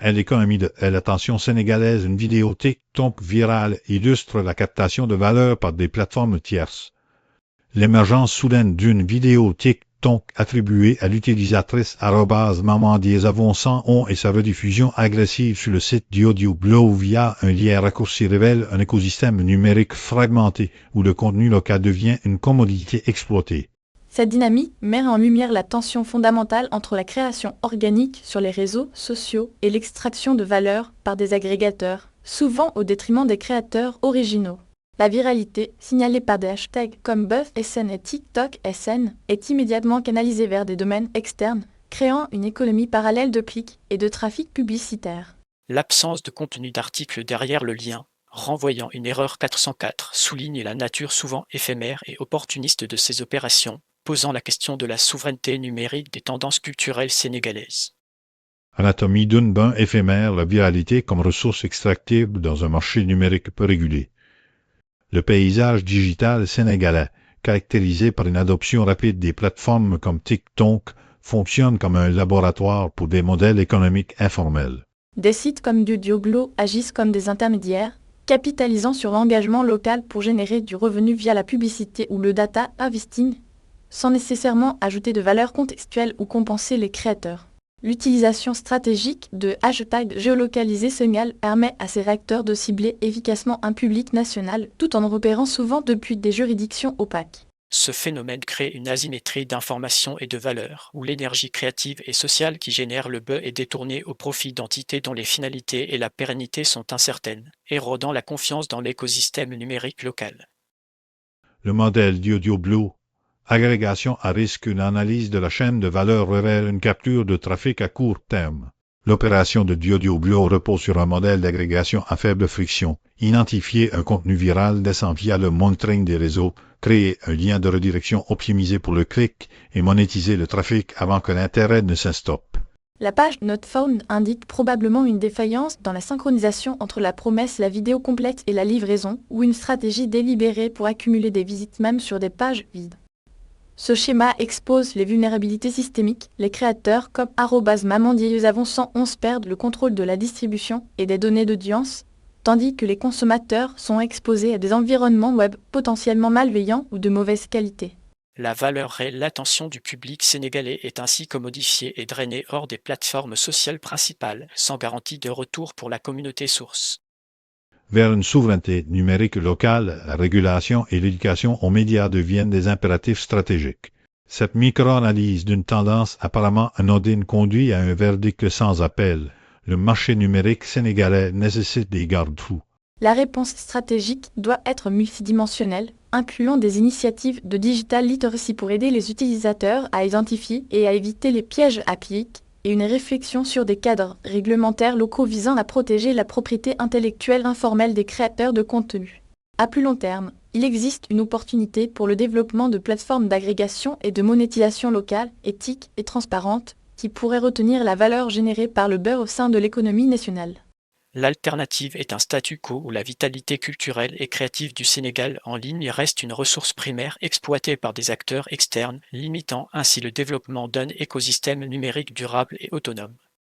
À l'économie de l'attention sénégalaise, une vidéo TikTok virale illustre la captation de valeur par des plateformes tierces. L'émergence soudaine d'une vidéo TikTok attribuée à l'utilisatrice @maman-111 et sa rediffusion agressive sur le site d'AudioBlow via un lien raccourci révèle un écosystème numérique fragmenté où le contenu local devient une commodité exploitée. Cette dynamique met en lumière la tension fondamentale entre la création organique sur les réseaux sociaux et l'extraction de valeur par des agrégateurs, souvent au détriment des créateurs originaux. La viralité, signalée par des hashtags comme BuzzSN et TikTokSN, est immédiatement canalisée vers des domaines externes, créant une économie parallèle de clics et de trafic publicitaire. L'absence de contenu d'article derrière le lien, renvoyant une erreur 404, souligne la nature souvent éphémère et opportuniste de ces opérations, posant la question de la souveraineté numérique des tendances culturelles sénégalaises. Anatomie d'une bain éphémère, la viralité comme ressource extractible dans un marché numérique peu régulé. Le paysage digital sénégalais, caractérisé par une adoption rapide des plateformes comme TikTok, fonctionne comme un laboratoire pour des modèles économiques informels. Des sites comme AudioBlow agissent comme des intermédiaires, capitalisant sur l'engagement local pour générer du revenu via la publicité ou le data harvesting, sans nécessairement ajouter de valeur contextuelle ou compenser les créateurs. L'utilisation stratégique de hashtags géolocalisés sénégal permet à ces réacteurs de cibler efficacement un public national tout en repérant souvent depuis des juridictions opaques. Ce phénomène crée une asymétrie d'information et de valeur, où l'énergie créative et sociale qui génère le buzz est détournée au profit d'entités dont les finalités et la pérennité sont incertaines, érodant la confiance dans l'écosystème numérique local. Le modèle d'AudioBlow, agrégation à risque, une analyse de la chaîne de valeur révèle une capture de trafic à court terme. L'opération de AudioBlow repose sur un modèle d'agrégation à faible friction. Identifier un contenu viral descend via le monitoring des réseaux, créer un lien de redirection optimisé pour le clic et monétiser le trafic avant que l'intérêt ne s'instoppe. La page Not Found indique probablement une défaillance dans la synchronisation entre la promesse, la vidéo complète et la livraison, ou une stratégie délibérée pour accumuler des visites même sur des pages vides. Ce schéma expose les vulnérabilités systémiques. Les créateurs comme @maman-111 perdent le contrôle de la distribution et des données d'audience, tandis que les consommateurs sont exposés à des environnements web potentiellement malveillants ou de mauvaise qualité. La valeur réelle, l'attention du public sénégalais est ainsi commodifiée et drainée hors des plateformes sociales principales, sans garantie de retour pour la communauté source. Vers une souveraineté numérique locale, la régulation et l'éducation aux médias deviennent des impératifs stratégiques. Cette micro-analyse d'une tendance apparemment anodine conduit à un verdict sans appel. Le marché numérique sénégalais nécessite des garde-fous. La réponse stratégique doit être multidimensionnelle, incluant des initiatives de digital literacy pour aider les utilisateurs à identifier et à éviter les pièges appliques, et une réflexion sur des cadres réglementaires locaux visant à protéger la propriété intellectuelle informelle des créateurs de contenu. À plus long terme, il existe une opportunité pour le développement de plateformes d'agrégation et de monétisation locale, éthiques et transparentes, qui pourraient retenir la valeur générée par le beurre au sein de l'économie nationale. L'alternative est un statu quo où la vitalité culturelle et créative du Sénégal en ligne reste une ressource primaire exploitée par des acteurs externes, limitant ainsi le développement d'un écosystème numérique durable et autonome.